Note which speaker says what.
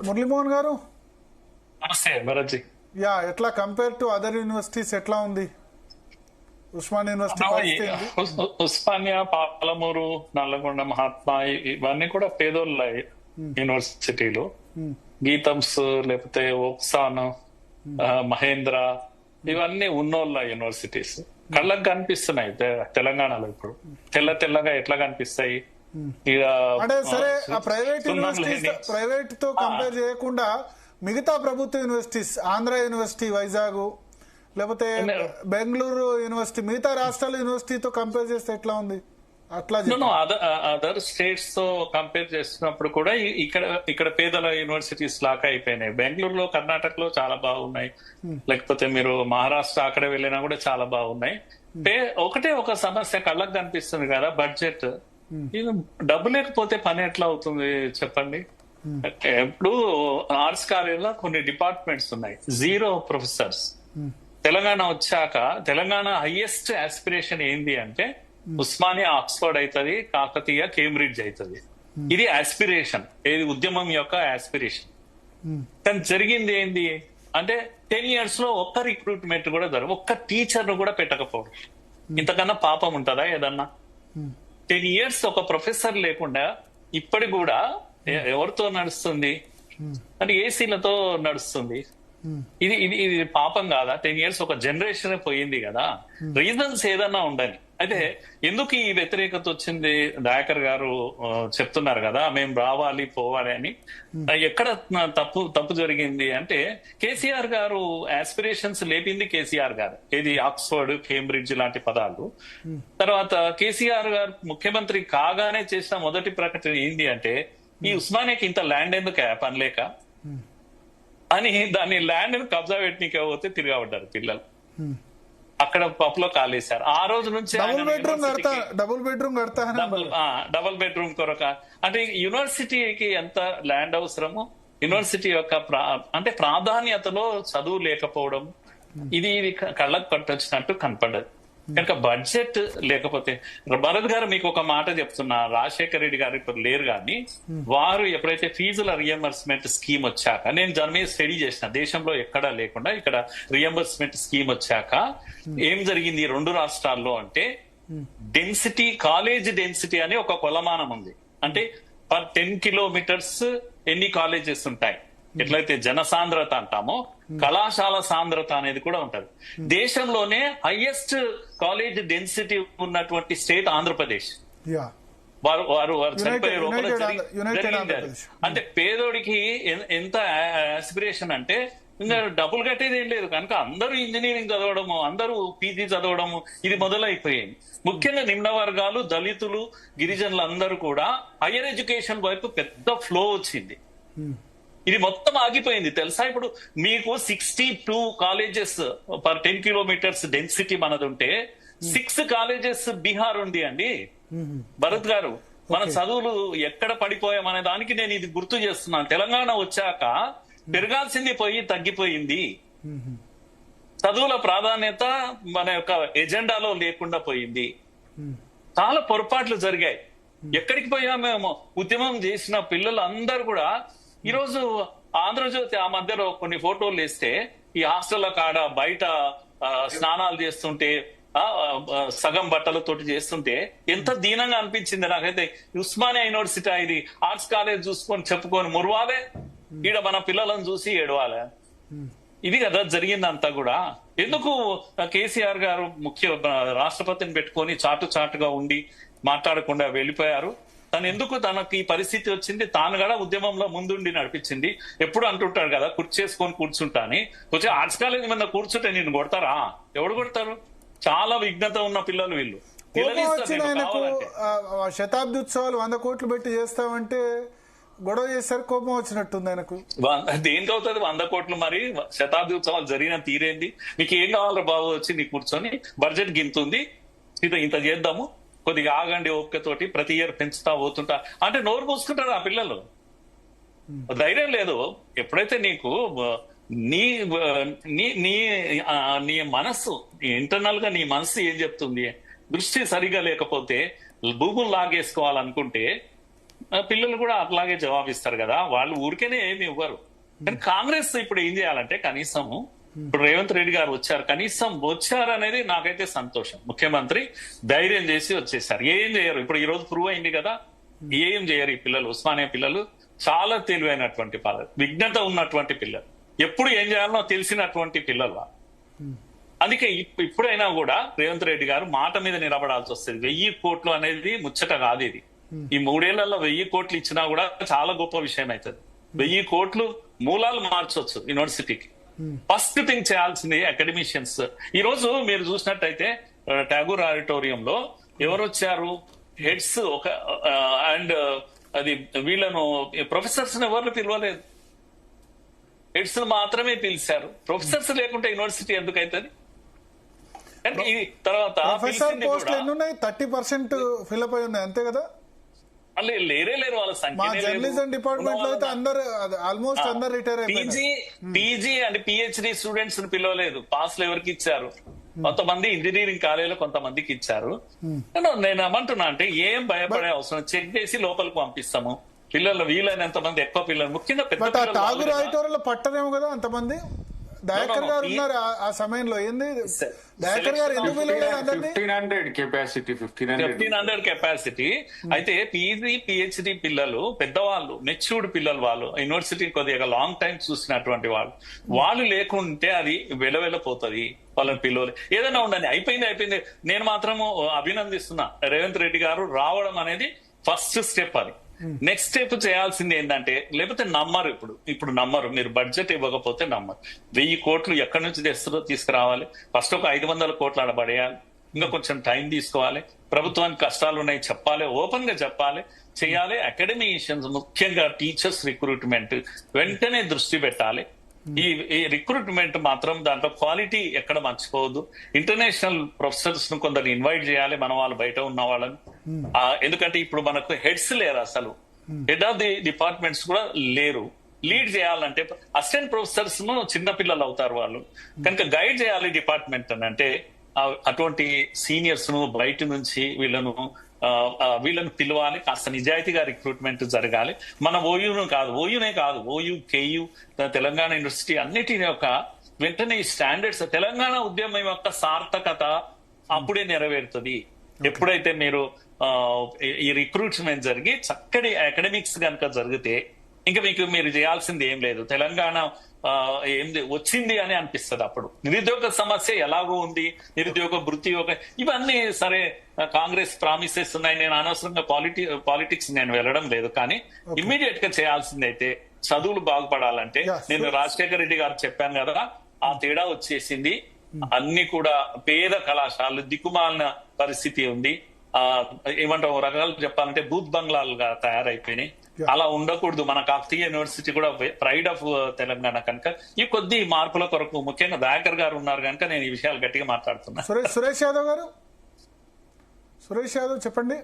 Speaker 1: మురళీమోహన్ గారు,
Speaker 2: నమస్తే భరత్జీ.
Speaker 1: యా ఎట్లా కంపేర్ టు అదర్ యూనివర్సిటీస్ ఎట్లా ఉంది ఉస్మానియా యూనివర్సిటీ పరిస్థితి ఏంది?
Speaker 2: ఉస్మానియా, పాలమూరు, నల్లగొండ, మహాత్మా ఇవన్నీ కూడా పేదోళ్ళ యూనివర్సిటీలు. గీతమ్స్ లేకపోతే ఓక్సాన్, మహేంద్ర ఇవన్నీ ఉన్నోళ్ళ యూనివర్సిటీస్. కళ్ళకు కనిపిస్తున్నాయి తెలంగాణలో. ఇప్పుడు తెల్లగా ఎట్లా కనిపిస్తాయి?
Speaker 1: అంటే సరే, ఆ ప్రైవేట్ యూనివర్సిటీస్ ప్రైవేట్ తో కంపేర్ చేయకుండా మిగతా ప్రభుత్వ యూనివర్సిటీస్, ఆంధ్ర యూనివర్సిటీ వైజాగ్, లేకపోతే బెంగళూరు యూనివర్సిటీ, మిగతా రాష్ట్రాల యూనివర్సిటీతో కంపేర్ చేస్తే ఎట్లా ఉంది? అట్లా
Speaker 2: అదర్ స్టేట్స్ తో కంపేర్ చేస్తున్నప్పుడు కూడా ఇక్కడ పేదల యూనివర్సిటీస్ లాగా అయిపోయినాయి. బెంగళూరులో, కర్ణాటకలో చాలా బాగున్నాయి. లేకపోతే మీరు మహారాష్ట్ర అక్కడ వెళ్ళినా కూడా చాలా బాగున్నాయి. ఒకటే ఒక సమస్య కళ్ళకు కనిపిస్తుంది కదా, బడ్జెట్. డబ్బు లేకపోతే పని ఎట్లా అవుతుంది చెప్పండి? ఇప్పుడు ఆర్ట్స్ కాలేజ్ లో కొన్ని డిపార్ట్మెంట్స్ ఉన్నాయి, 0 ప్రొఫెసర్స్. తెలంగాణ వచ్చాక తెలంగాణ హైయెస్ట్ ఆస్పిరేషన్ ఏంది అంటే ఉస్మానియా ఆక్స్ఫర్డ్ అవుతుంది, కాకతీయ కేంబ్రిడ్జ్ అవుతుంది. ఇది ఆస్పిరేషన్, ఇది ఉద్యమం యొక్క ఆస్పిరేషన్. కానీ జరిగింది ఏంది అంటే 10 years లో ఒక్క రిక్రూట్మెంట్ కూడా ఒక్క టీచర్ ను కూడా పెట్టకపోవడం. ఇంతకన్నా పాపం ఉంటుందా ఏదన్నా? 10 years ఒక ప్రొఫెసర్ లేకుండా ఇప్పటి కూడా ఎవరితో నడుస్తుంది అంటే ఏసీలతో నడుస్తుంది. ఇది ఇది ఇది పాపం కాదా? 10 years ఒక జనరేషన్ పోయింది కదా. రీజన్స్ ఏదన్నా ఉండని. అయితే ఎందుకు ఈ వ్యతిరేకత వచ్చింది? దయాకర్ గారు చెప్తున్నారు కదా, మేము రావాలి పోవాలి అని. ఎక్కడ తప్పు జరిగింది అంటే కేసీఆర్ గారు ఆస్పిరేషన్స్ లేపింది కేసీఆర్ గారు. ఇది ఆక్స్ఫర్డ్, కేంబ్రిడ్జ్ లాంటి పదాలు. తర్వాత కేసీఆర్ గారు ముఖ్యమంత్రి కాగానే చేసిన మొదటి ప్రకటన ఏంటి అంటే ఈ ఉస్మానియాకి ఇంత ల్యాండ్ ఎందుకు పనిలేక అని దాన్ని ల్యాండ్ ని కబ్జా పెట్టినకే పోతే తిరగబడ్డారు పిల్లలు. అక్కడ పప్పులో కాలేశారు. ఆ రోజు నుంచి డబుల్ బెడ్రూమ్ కొరక అంటే యూనివర్సిటీకి ఎంత ల్యాండ్ అవసరము, యూనివర్సిటీ యొక్క అంటే ప్రాధాన్యతలో చదువు లేకపోవడం, ఇది కళ్ళకు కట్టొచ్చినట్టు కనపడదు. కనుక బడ్జెట్ లేకపోతే భరత్ గారు మీకు ఒక మాట చెప్తున్నా, రాజశేఖర రెడ్డి గారు ఇప్పుడు లేరు కానీ వారు ఎప్పుడైతే ఫీజుల రియంబర్స్మెంట్ స్కీమ్ వచ్చాక, నేను దాని మీద స్టడీ చేసిన, దేశంలో ఎక్కడా లేకుండా ఇక్కడ రియంబర్స్మెంట్ స్కీమ్ వచ్చాక ఏం జరిగింది 2 రాష్ట్రాల్లో అంటే డెన్సిటీ, కాలేజ్ డెన్సిటీ అని ఒక కొలమానం ఉంది. అంటే పర్ 10 kilometers ఎన్ని కాలేజెస్ ఉంటాయి. ఎట్లయితే జనసాంద్రత అంటామో కళాశాల సాంద్రత అనేది కూడా ఉంటది. దేశంలోనే హైయెస్ట్ కాలేజ్ డెన్సిటీ ఉన్నటువంటి స్టేట్ ఆంధ్రప్రదేశ్. వారు చనిపోయే లోపల జరిగింది. అంటే పేదోడికి ఎంత ఆస్పిరేషన్ అంటే ఇంకా డబ్బులు కట్టేది ఏం లేదు కనుక అందరూ ఇంజనీరింగ్ చదవడము, అందరూ పీజీ చదవడము ఇది మొదలైపోయింది. ముఖ్యంగా నిమ్న వర్గాలు, దళితులు, గిరిజనులు అందరూ కూడా హైయర్ ఎడ్యుకేషన్ వైపు పెద్ద ఫ్లో వచ్చింది. ఇది మొత్తం ఆగిపోయింది తెలుసా? ఇప్పుడు మీకు 62 కాలేజెస్ పర్ 10 kilometers డెన్సిటీ మనది ఉంటే 6 కాలేజెస్ బీహార్ ఉంది అండి. భరత్ గారు, మన చదువులు ఎక్కడ పడిపోయామనే దానికి నేను ఇది గుర్తు చేస్తున్నాను. తెలంగాణ వచ్చాక పెరగాల్సింది పోయి తగ్గిపోయింది. చదువుల ప్రాధాన్యత మన యొక్క ఎజెండాలో లేకుండా పోయింది. చాలా పొరపాట్లు జరిగాయి. ఎక్కడికి పోయామేమో ఉద్యమం చేసిన పిల్లలు అందరూ కూడా ఈరోజు ఆంధ్రజ్యోతి ఆ మధ్యలో కొన్ని ఫోటోలు వేస్తే ఈ హాస్టల్ కాడ బయట స్నానాలు చేస్తుంటే సగం బట్టలతోటి చేస్తుంటే ఎంత దీనంగా అనిపించింది నాకైతే. ఉస్మానియా యూనివర్సిటీ ఇది ఆర్ట్స్ కాలేజ్ చూసుకొని చెప్పుకొని మురవాలే, ఈడ మన పిల్లలను చూసి ఏడవాలే. ఇది కదా జరిగిందంతా కూడా. ఎందుకు కేసీఆర్ గారు రాష్ట్రపతిని పెట్టుకొని చాటుగా ఉండి మాట్లాడకుండా వెళ్ళిపోయారు? తను ఎందుకు తనకి ఈ పరిస్థితి వచ్చింది? తాను కూడా ఉద్యమంలో ముందుండి నడిపించింది. ఎప్పుడు అంటుంటాడు కదా కుర్చేసుకొని కూర్చుంటా అని. కొంచెం ఆర్ట్స్ కాలేజ్ మీద కూర్చుంటే నేను కొడతారా? ఎవడు కొడతారు? చాలా విఘ్నత ఉన్న పిల్లలు వీళ్ళు.
Speaker 1: శతాబ్ది ఉత్సవాలు 100 కోట్లు పెట్టి చేస్తామంటే గొడవ చేస్తారు, కోపం వచ్చినట్టుంది ఆయనకు.
Speaker 2: దేనికి అవుతుంది 100 కోట్లు? మరి శతాబ్ది ఉత్సవాలు జరిగిన తీరేంది? మీకు ఏం కావాలరా బాబు, వచ్చి నీ కూర్చొని బడ్జెట్ గింతుంది, ఇంత చేద్దాము, కొద్దిగా ఆగండి ఓపికతోటి, ప్రతి ఇయర్ పెంచుతా పోతుంటా అంటే నోరు మూసుకుంటారు ఆ పిల్లలు. ధైర్యం లేదు. ఎప్పుడైతే నీకు నీ నీ నీ మనస్సు ఇంటర్నల్ గా నీ మనస్సు ఏం చెప్తుంది, దృష్టి సరిగా లేకపోతే భూములు లాగేసుకోవాలనుకుంటే పిల్లలు కూడా అట్లాగే జవాబిస్తారు కదా, వాళ్ళు ఊరికేనే ఏమి ఇవ్వరు. కానీ కాంగ్రెస్ ఇప్పుడు ఏం చేయాలంటే కనీసము ఇప్పుడు రేవంత్ రెడ్డి గారు వచ్చారు, కనీసం వచ్చారు అనేది నాకైతే సంతోషం. ముఖ్యమంత్రి ధైర్యం చేసి వచ్చేసారు. ఏం చేయరు, ఇప్పుడు ఈ రోజు ప్రూవ్ అయింది కదా, ఏం చేయరు ఈ పిల్లలు. ఉస్మానియా పిల్లలు చాలా తెలివైనటువంటి పిల్లలు, విఘ్నత ఉన్నటువంటి పిల్లలు, ఎప్పుడు ఏం చేయాలనో తెలిసినటువంటి పిల్లలు. అందుకే ఇప్పుడైనా కూడా రేవంత్ రెడ్డి గారు మాట మీద నిలబడాల్సి వస్తుంది. 1000 కోట్లు అనేది ముచ్చట కాదు. ఇది ఈ 3 ఏళ్లలో 1000 కోట్లు ఇచ్చినా కూడా చాలా గొప్ప విషయం అవుతుంది. 1000 కోట్లు మూలాలు మార్చొచ్చు యూనివర్సిటీకి. ఫస్ట్ థింగ్ చేయాల్సింది అకాడమిషియన్స్. ఈ రోజు మీరు చూసినట్టయితే ఠాగూర్ ఆడిటోరియంలో ఎవరు వచ్చారు, హెడ్స్ ఒక అండ్ అది వీళ్ళను ప్రొఫెసర్స్ ఎవరు పిలవలేదు, హెడ్స్ మాత్రమే పిలిచారు. ప్రొఫెసర్స్ లేకుంటే యూనివర్సిటీ ఎందుకు అవుతుంది? తర్వాత
Speaker 1: ప్రొఫెసర్ పోస్టులు ఎన్ని ఉన్నాయి? 30% ఫిల్అప్ అయి ఉన్నాయి అంతే కదా?
Speaker 2: లేరు వాళ్ళ
Speaker 1: మా జర్నలిజం డిపార్ట్మెంట్ లో అయితే అందరు ఆల్మోస్ట్ అందరు retire
Speaker 2: PG and PhD students పిలవలేదు. పాస్లు ఎవరికి ఇచ్చారు? కొంతమంది ఇంజనీరింగ్ కాలేజీలో కొంతమందికి ఇచ్చారు. నేను ఏమంటున్నా అంటే ఏం భయపడే అవసరం, చెక్ చేసి లోపలికి పంపిస్తాము. పిల్లలు వీలైనంత మంది, ఎక్కువ పిల్లలు, ముఖ్యంగా పెద్ద
Speaker 1: ఠాగూర్ ఆడిటోరియంలో పట్టరేమో కదా అంతమంది. దయాకర్ గారు ఉన్నారు ఆ సమయంలో. ఏంది దయాకర్ గారు ఎందుకు పిలవలేదు అందరినీ?
Speaker 2: 1500 కెపాసిటీ. అయితే పీజీ పిహెచ్డి పిల్లలు పెద్దవాళ్ళు, మెచ్యూర్డ్ పిల్లలు, వాళ్ళు యూనివర్సిటీ కొద్దిగా లాంగ్ టైం చూసినటువంటి వాళ్ళు లేకుంటే అది వెలవెలపోతుంది. వాళ్ళని పిల్లలు ఏదైనా ఉండని, అయిపోయింది. నేను మాత్రము అభినందిస్తున్నా రేవంత్ రెడ్డి గారు రావడం అనేది ఫస్ట్ స్టెప్. అది నెక్స్ట్ స్టెప్ చేయాల్సింది ఏంటంటే, లేకపోతే నమ్మరు. ఇప్పుడు నమ్మరు, మీరు బడ్జెట్ ఇవ్వకపోతే నమ్మరు. 1000 కోట్లు ఎక్కడి నుంచి తెస్తారో తీసుకురావాలి. ఫస్ట్ ఒక 500 కోట్లు ఆడబడేయాలి. ఇంకా కొంచెం టైం తీసుకోవాలి. ప్రభుత్వానికి కష్టాలు ఉన్నాయి చెప్పాలి, ఓపెన్ గా చెప్పాలి, చేయాలి. అకాడమిషియన్స్, ముఖ్యంగా టీచర్స్ రిక్రూట్మెంట్ వెంటనే దృష్టి పెట్టాలి. ఈ రిక్రూట్మెంట్ మాత్రం దాంట్లో క్వాలిటీ ఎక్కడ మర్చిపోవద్దు. ఇంటర్నేషనల్ ప్రొఫెసర్స్ ను కొందరు ఇన్వైట్ చేయాలి, మన వాళ్ళు బయట ఉన్న వాళ్ళని. ఎందుకంటే ఇప్పుడు మనకు హెడ్స్ లేరు, అసలు హెడ్ ఆఫ్ ది డిపార్ట్మెంట్స్ కూడా లేరు. లీడ్ చేయాలంటే అసిస్టెంట్ ప్రొఫెసర్స్ ను చిన్న పిల్లలు అవుతారు వాళ్ళు, కనుక గైడ్ చేయాలి డిపార్ట్మెంట్ అని. అంటే అటువంటి సీనియర్స్ ను బయట నుంచి వీళ్ళను పిలవాలి. కాస్త నిజాయితీగా రిక్రూట్మెంట్ జరగాలి. మన ఓయూనే కాదు ఓయూ, కేయూ, తెలంగాణ యూనివర్సిటీ అన్నిటిని యొక్క వెంటనే ఈ స్టాండర్డ్స్, తెలంగాణ ఉద్యమం యొక్క సార్థకత అప్పుడే నెరవేరుతుంది ఎప్పుడైతే మీరు ఈ రిక్రూట్మెంట్ జరిగి చక్కటి అకాడమిక్స్ కనుక జరిగితే ఇంకా మీరు చేయాల్సింది ఏం లేదు. తెలంగాణ ఏంది వచ్చింది అని అనిపిస్తుంది. అప్పుడు నిరుద్యోగ సమస్య ఎలాగో ఉంది, నిరుద్యోగ వృత్తి ఇవన్నీ సరే కాంగ్రెస్ ప్రామిసెస్ ఉన్నాయి. నేను అనవసరంగా పాలిటిక్స్ నేను వెళ్ళడం లేదు. కానీ ఇమ్మీడియట్ గా చేయాల్సింది అయితే చదువులు బాగుపడాలంటే, నేను రాజశేఖర రెడ్డి గారు చెప్పాను కదా, ఆ తేడా వచ్చేసింది. అన్ని కూడా పేద కళాశాలలు దిక్కుమాలిన పరిస్థితి ఉంది. ఏమంటాం రకాలు చెప్పాలంటే బూత్ బంగ్లాలుగా తయారైపోయినాయి. అలా ఉండకూడదు. మన కాకతీయ యూనివర్సిటీ కూడా ప్రైడ్ ఆఫ్ తెలంగాణ. కనుక ఈ కొద్ది మార్పుల కొరకు ముఖ్యంగా దయాకర్ గారు ఉన్నారు కనుక నేను ఈ విషయాలు గట్టిగా మాట్లాడుతున్నా.
Speaker 1: సురేష్ యాదవ్ గారు, సురేష్ యాదవ్ చెప్పండి.